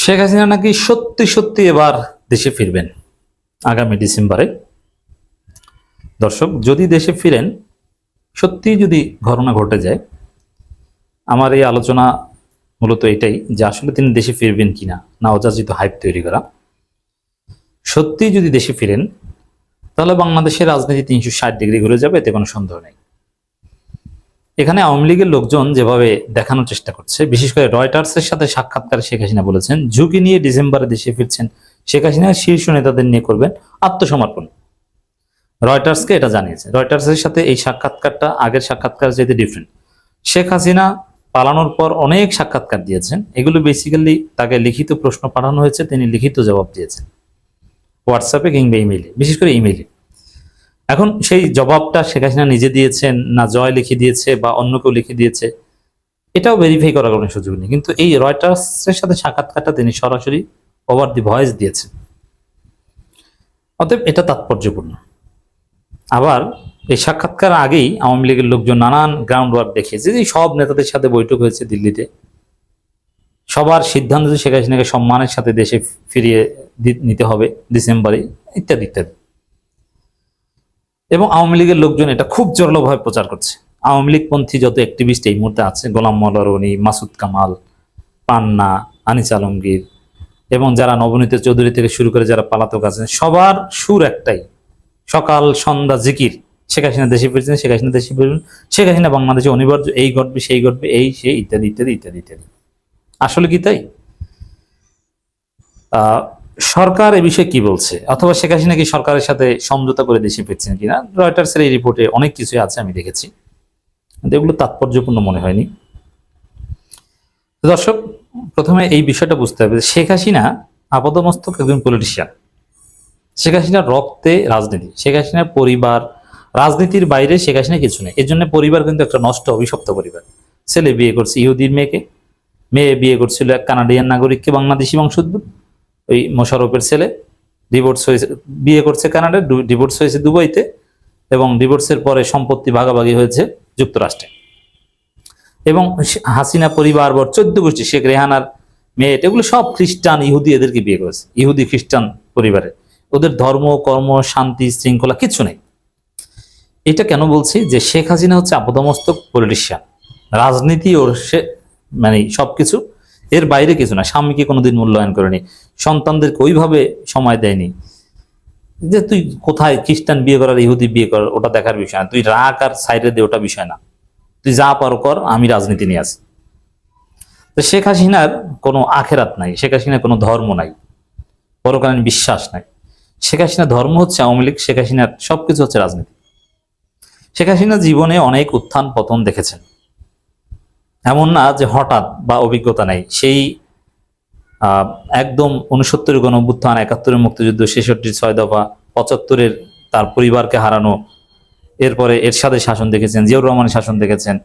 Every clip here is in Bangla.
শেখ হাসিনা নাকি সত্যি সত্যি এবার দেশে ফিরবেন আগামী ডিসেম্বরে। দর্শক, যদি দেশে ফিরেন, সত্যি যদি ঘটনা ঘটে যায়, আমার এই আলোচনা মূলত এটাই যে আসলে তিনি দেশে ফিরবেন কিনা, না অযাচিত হাইপ তৈরি করা। সত্যি যদি দেশে ফিরেন, তাহলে বাংলাদেশের রাজনীতি 360 ডিগ্রি ঘুরে যাবে, এতে কোনো সন্দেহ নেই। এখানে আওয়ামী লীগের লোকজন যেভাবে দেখানোর চেষ্টা করছে, বিশেষ করে রয়টার্সের সাথে সাক্ষাৎকারে শেখ হাসিনা বলেছেন ঝুঁকি নিয়ে ডিসেম্বরে দেশে ফিরছেন শেখ হাসিনা, শীর্ষ নেতাদের নিয়ে করবেন আত্মসমর্পণ। রয়টার্সকে এটা জানিয়েছে। রয়টার্সের সাথে এই সাক্ষাৎকারটা আগের সাক্ষাৎকার যেতে ডিফারেন্ট। শেখ হাসিনা পালানোর পর অনেক সাক্ষাৎকার দিয়েছেন, এগুলো বেসিক্যালি তাকে লিখিত প্রশ্ন পাঠানো হয়েছে, তিনি লিখিত জবাব দিয়েছেন হোয়াটসঅ্যাপে কিংবা ইমেইলে, বিশেষ করে ইমেইলে। এখন সেই জবাবটা শেখ হাসিনা নিজে দিয়েছেন না জয় লিখে দিয়েছে বা অন্য কেউ লিখে দিয়েছে, এটাও ভেরিফাই করার কোনো সুযোগ নেই। কিন্তু এই রয়টার্সের সাথে সাক্ষাৎকারটা তিনি সরাসরি ওভার দি ভয়েস দিয়েছেন, অতএব এটা তাৎপর্যপূর্ণ। আবার এই সাক্ষাৎকার আগেই আওয়ামী লীগের লোকজন নানান গ্রাউন্ড ওয়ার্ক দেখিয়েছে, যে সব নেতাদের সাথে বৈঠক হয়েছে দিল্লিতে, সবার সিদ্ধান্ত যে শেখ হাসিনাকে সম্মানের সাথে দেশে ফিরিয়ে নিতে হবে ডিসেম্বরে, ইত্যাদি ইত্যাদি। এবং আওয়ামী লীগের লোকজন এটা খুব জোরালোভাবে প্রচার করছে। আওয়ামী লীগ পন্থী যত অ্যাক্টিভিস্ট এই মুহূর্তে আছে, গোলাম মোল্লা রনি, মাসুদ কামাল, পান্না, আনিস আলমগীর এবং যারা নবনীত চৌধুরী থেকে শুরু করে যারা পালাতক আছেন, সবার সুর একটাই, সকাল সন্ধ্যা জিকির, শেখ হাসিনা দেশে ফিরছেন, শেখ হাসিনা দেশে ফিরবেন, শেখ হাসিনা বাংলাদেশে অনিবার্য, এই ঘটবে সেই ঘটবে, এই সেই ইত্যাদি ইত্যাদি ইত্যাদি ইত্যাদি। আসলে কি তাই? সরকার এ বিষয়ে কি বলছে, অথবা শেখ হাসিনা কি সরকারের সাথে সমঝোতা করে দেশে ফিরছেন কিনা? রয়টার্সের এই রিপোর্টে অনেক কিছুই আছে, আমি দেখেছি, কিন্তু এগুলো তাৎপর্যপূর্ণ মনে হয়নি। দর্শক, প্রথমে এই বিষয়টা বুঝতে হবে, শেখ হাসিনা আপাতমস্তক একজন পলিটিশিয়ান। শেখ হাসিনার রক্তে রাজনীতি, শেখ হাসিনার পরিবার, রাজনীতির বাইরে শেখ হাসিনা কিছু নেই। এর জন্য পরিবার কিন্তু একটা নষ্ট অভিশপ্ত পরিবার। ছেলে বিয়ে করছে ইহুদির মেয়েকে, মেয়ে বিয়ে করছিল এক কানাডিয়ান নাগরিককে, বাংলাদেশি বংশোদ্ভূত, ওই মোশাররফের ছেলে। ডিভোর্স হয়েছে, বিয়ে করছে কানাডায়, ডিভোর্স হয়েছে দুবাইতে, এবং ডিভোর্সের পরে সম্পত্তি ভাগাভাগি হয়েছে যুক্তরাষ্ট্রে। এবং হাসিনা পরিবার 14 গোষ্ঠী, শেখ রেহানার মেয়ে, এগুলো সব খ্রিস্টান ইহুদি, এদেরকে বিয়ে করেছে, ইহুদি খ্রিস্টান পরিবারে। ওদের ধর্ম কর্ম শান্তি শৃঙ্খলা কিছু নেই। এটা কেন বলছি? যে শেখ হাসিনা হচ্ছে আপাতমস্তক পলিটিশিয়ান, রাজনীতি ওর সে মানে সবকিছু, এর বাইরে কিছু না। স্বামীকে কোনোদিন মূল্যায়ন করেনি, সন্তানদেরকে ওইভাবে সময় দেয়নি। যে তুই কোথায় খ্রিস্টান বিয়ে করার ইহুদি বিয়ে করার ওটা দেখার বিষয় না, তুই রাগ আর সাইডে দে, ওটা বিষয় না, তুই যা পারো কর, আমি রাজনীতি নিয়ে আসি। তো শেখ হাসিনার কোনো আখেরাত নাই, শেখ হাসিনার কোনো ধর্ম নাই, পরকালীন বিশ্বাস নাই। শেখ হাসিনার ধর্ম হচ্ছে আওয়ামী লীগ, শেখ হাসিনার সবকিছু হচ্ছে রাজনীতি। শেখ হাসিনা জীবনে অনেক উত্থান পতন দেখেছেন, এমন না যে হঠাৎ বা অভিজ্ঞতা নেই। সেই একদম 69 গণঅভ্যুত্থান, 71 মুক্তিযুদ্ধ, 66 6 দফা, 75 তার পরিবারকে হারানো, এরপরে এরশাদের শাসন দেখেছেন, জিয়াউর রহমানের শাসন দেখেছেন,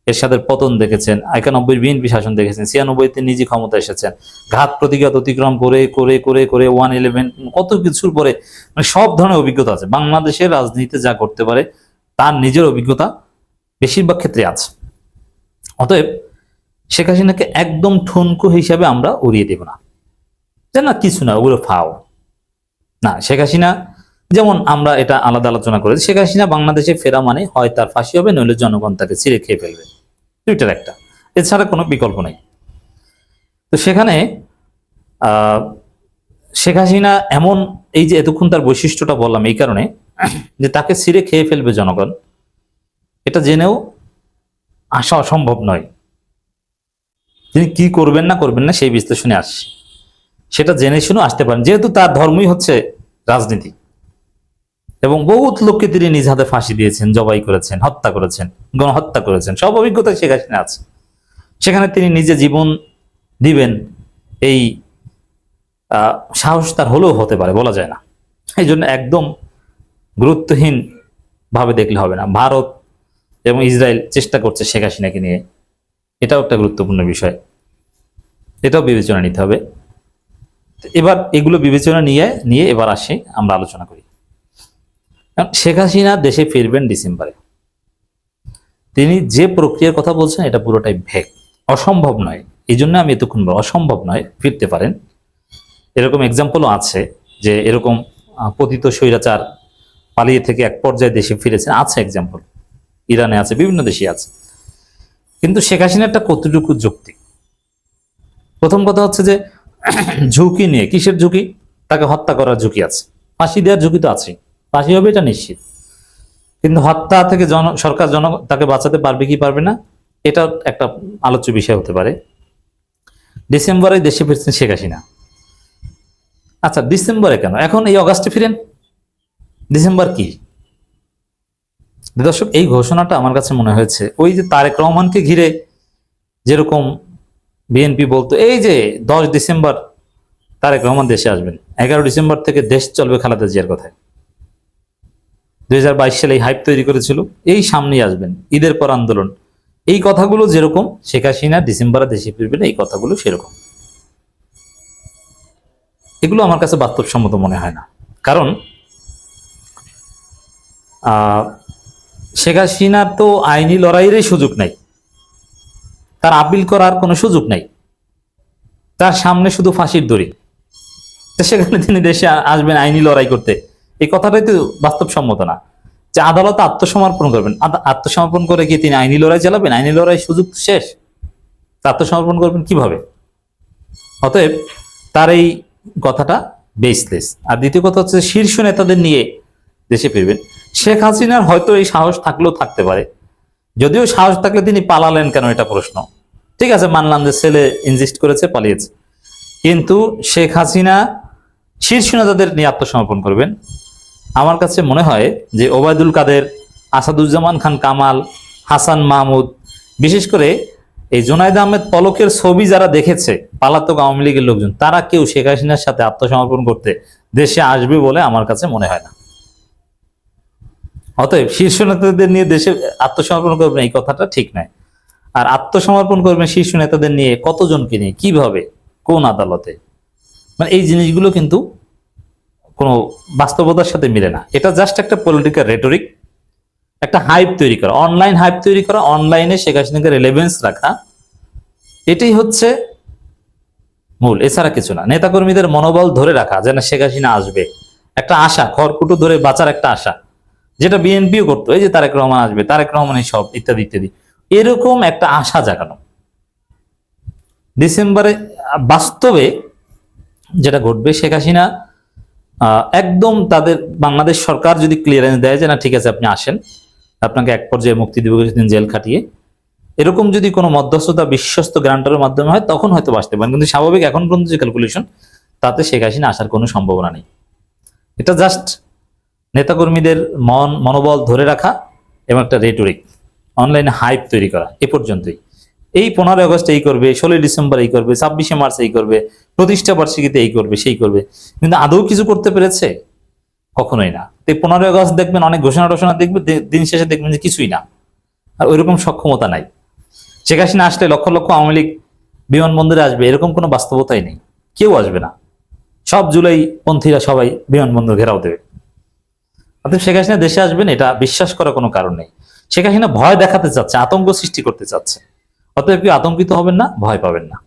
এরশাদের পতন দেখেছেন, 91 বিএনপি শাসন দেখেছেন, 96 নিজে ক্ষমতা এসেছেন, ঘাত প্রতিঘাত অতিক্রম করে করে করে করে 111, কত কিছুর পরে, মানে সব ধরনের অভিজ্ঞতা আছে। বাংলাদেশের রাজনীতিতে যা করতে পারে তার নিজের অভিজ্ঞতা বেশিরভাগ ক্ষেত্রে আছে। অতএব শেখ হাসিনাকে একদম ঠুনকো হিসাবে আমরা উড়িয়ে দেব না, যে না কিছু না, ওগুলো ফাও না। শেখ হাসিনা যেমন আমরা এটা আলাদা আলোচনা করেছি, শেখ হাসিনা বাংলাদেশে ফেরা মানে হয় তার ফাঁসি হবে, নইলে জনগণ তাকে ছিঁড়ে খেয়ে ফেলবে, দুইটার একটা, এছাড়া কোনো বিকল্প নেই। তো সেখানে শেখ হাসিনা এমন, এই যে এতক্ষণ তার বৈশিষ্ট্যটা বললাম এই কারণে যে তাকে ছিঁড়ে খেয়ে ফেলবে জনগণ, এটা জেনেও আসা অসম্ভব নয়। তিনি কি করবেন না করবেন না সেই বিশ্লেষণে আসছে, সেটা জেনে শুনে আসতে পারেন, যেহেতু তার ধর্মই হচ্ছে রাজনীতি। এবং বহুত লোককে তিনি নিজ হাতে ফাঁসি দিয়েছেন, জবাই করেছেন, হত্যা করেছেন, গণহত্যা করেছেন, সব অভিজ্ঞতা শেখ হাসিনা আছে। সেখানে তিনি নিজে জীবন দিবেন এই সাহস তার হলেও হতে পারে, বলা যায় না। এই জন্য একদম গুরুত্বহীন ভাবে দেখলে হবে না। ভারত এবং ইসরায়েল চেষ্টা করছে শেখ হাসিনাকে নিয়ে, এটাও একটা গুরুত্বপূর্ণ বিষয়, এটাও বিবেচনা নিতে হবে। এবার এগুলো বিবেচনা নিয়ে এবার আসি, আমরা আলোচনা করি। শেখ হাসিনা দেশে ফিরবেন ডিসেম্বরে। তিনি যে প্রক্রিয়ার কথা বলছেন এটা পুরোটাই ভেগ, অসম্ভব নয়। এই জন্য আমি এতক্ষণ অসম্ভব নয়, ফিরতে পারেন, এরকম এক্সাম্পলও আছে যে এরকম পতিত স্বৈরাচার পালিয়ে থেকে এক পর্যায়ে দেশে ফিরেছেন, আছে এক্সাম্পল, ইরানে আছে, বিভিন্ন দেশে আছে। কিন্তু শেখ হাসিনাটা কতটুকু যুক্তি? প্রথম কথা হচ্ছে যে ঝুঁকি নিয়ে, কিসের ঝুঁকি? তাকে হত্যা করার ঝুঁকি আছে, ফাঁসি দেওয়ার ঝুঁকি তো আছে, ফাঁসি হবে এটা নিশ্চিত। কিন্তু হত্যা থেকে সরকার তাকে বাঁচাতে পারবে কি পারবে না, এটা একটা আলোচ্য বিষয় হতে পারে। ডিসেম্বরে দেশে ফিরছেন শেখ হাসিনা। আচ্ছা, ডিসেম্বরে কেন? এখন এই অগাস্টে ফিরেন, ডিসেম্বর কি? দর্শক, এই ঘোষণাটা আমার কাছে মনে হয়েছে ওই যে তারেক রহমানকে ঘিরে যেরকম বিএনপি বলতো এই যে 10 ডিসেম্বর তারেক রহমান দেশে আসবেন, 11 ডিসেম্বর থেকে দেশ চলবে খালেদা জিয়ার কথায়। 2022 সালে এই হাইপ তৈরি করেছিল, এই সামনেই আসবেন, ঈদের পর আন্দোলন, এই কথাগুলো যেরকম শেখ হাসিনা ডিসেম্বরে দেশে ফিরবেন, এই কথাগুলো সেরকম। এগুলো আমার কাছে বাস্তবসম্মত মনে হয় না। কারণ শেখ হাসিনার তো আইনি লড়াইয়েরই সুযোগ নাই, তার আপিল করার কোনো সুযোগ নাই, তার সামনে শুধু ফাঁসির দড়ি। সেখানে তিনি দেশে আসবেন আইনি লড়াই করতে, এই কথাটাই তো বাস্তবসম্মত না। যে আদালতে আত্মসমর্পণ করবেন, আত্মসমর্পণ করে গিয়ে তিনি আইনি লড়াই চালাবেন, আইনি লড়াই সুযোগ শেষ, আত্মসমর্পণ করবেন কিভাবে? অতএব তার এই কথাটা বেসলেস। আর দ্বিতীয় কথা হচ্ছে শীর্ষ নেতাদের নিয়ে দেশে ফিরবেন। শেখ হাসিনার হয়তো এই সাহস থাকলেও থাকতে পারে, যদিও সাহস থাকলে তিনি পালালেন কেন, এটা প্রশ্ন। ঠিক আছে, মানলাম যে ছেলে ইনজিস্ট করেছে, পালিয়েছে, কিন্তু শেখ হাসিনা শীর্ষ নেতাদের নিয়ে আত্মসমর্পণ করবেন। আমার কাছে মনে হয় যে ওবায়দুল কাদের, আসাদুজ্জামান খান কামাল, হাসান মাহমুদ, বিশেষ করে এই জুনায়েদ আহমেদ পলকের ছবি যারা দেখেছে পালাতক আওয়ামী লীগের লোকজন, তারা কেউ শেখ হাসিনার সাথে আত্মসমর্পণ করতে দেশে আসবে বলে আমার কাছে মনে হয় না। অতএব শীর্ষ নেতাদের নিয়ে দেশে আত্মসমর্পণ করবেন, এই কথাটা ঠিক নয়। আর আত্মসমর্পণ করবেন শীর্ষ নেতাদের নিয়ে, কতজনকে নিয়ে, কিভাবে, কোন আদালতে, মানে এই জিনিসগুলো কিন্তু কোনো বাস্তবতার সাথে মিলে না। এটা জাস্ট একটা পলিটিক্যাল রেটরিক, একটা হাইপ তৈরি করা, অনলাইন হাইপ তৈরি করা, অনলাইনে শেখ হাসিনাকে রেলেভেন্স রাখা, এটাই হচ্ছে মূল, এছাড়া কিছু না। নেতাকর্মীদের মনোবল ধরে রাখা যেন শেখ হাসিনা আসবে, একটা আশা, খড়কুটো ধরে বাঁচার একটা আশা, যেটা বিএনপিও করতো, এই যে তারেক রহমান আসবে, তারেক রহমানই সব, ইত্যাদি ইত্যাদি, এরকম একটা আশা জাগানো। ডিসেম্বরে বাস্তবে যেটা ঘটবে, শেখ হাসিনা একদম তাদের বাংলাদেশ সরকার যদি ক্লিয়ারেন্স দেয় যে না ঠিক আছে আপনি আসেন, আপনাকে এক পর্যায়ে মুক্তি দিব কিছুদিন জেল খাটিয়ে, এরকম যদি কোনো মধ্যস্থতা বিশ্বস্ত গ্রান্টারের মাধ্যমে হয় তখন হয়তো বাঁচতে পারেন। কিন্তু স্বাভাবিক এখন পর্যন্ত যে ক্যালকুলেশন, তাতে শেখ হাসিনা আসার কোনো সম্ভাবনা নেই। এটা জাস্ট নেতাকর্মীদের মনোবল ধরে রাখা এবং একটা রেটরিক, অনলাইনে হাইপ তৈরি করা, এ পর্যন্তই। এই 15 আগস্ট এই করবে, 16 ডিসেম্বর এই করবে, 26শে মার্চ এই করবে, প্রতিষ্ঠা বার্ষিকীতে এই করবে, সেই করবে, কিন্তু আদৌ কিছু করতে পেরেছে? কখনোই না। 15 আগস্ট দেখবেন অনেক ঘোষণা টোষণা দেখবেন, দিন শেষে দেখবেন যে কিছুই না, আর ওইরকম সক্ষমতা নাই। শেখ হাসিনা আসলে লক্ষ লক্ষ আওয়ামী লীগ বিমানবন্দরে আসবে, এরকম কোনো বাস্তবতাই নেই, কেউ আসবে না, সব জুলাই পন্থীরা সবাই বিমানবন্দর ঘেরাও দেবে। অর্থাৎ শেখ হাসিনা দেশে আসবেন এটা বিশ্বাস করার কোনো কারণ নেই। শেখ হাসিনা ভয় দেখাতে চাচ্ছে, আতঙ্ক সৃষ্টি করতে চাচ্ছে। অতএব কেউ আতঙ্কিত হবেন না, ভয় পাবেন না।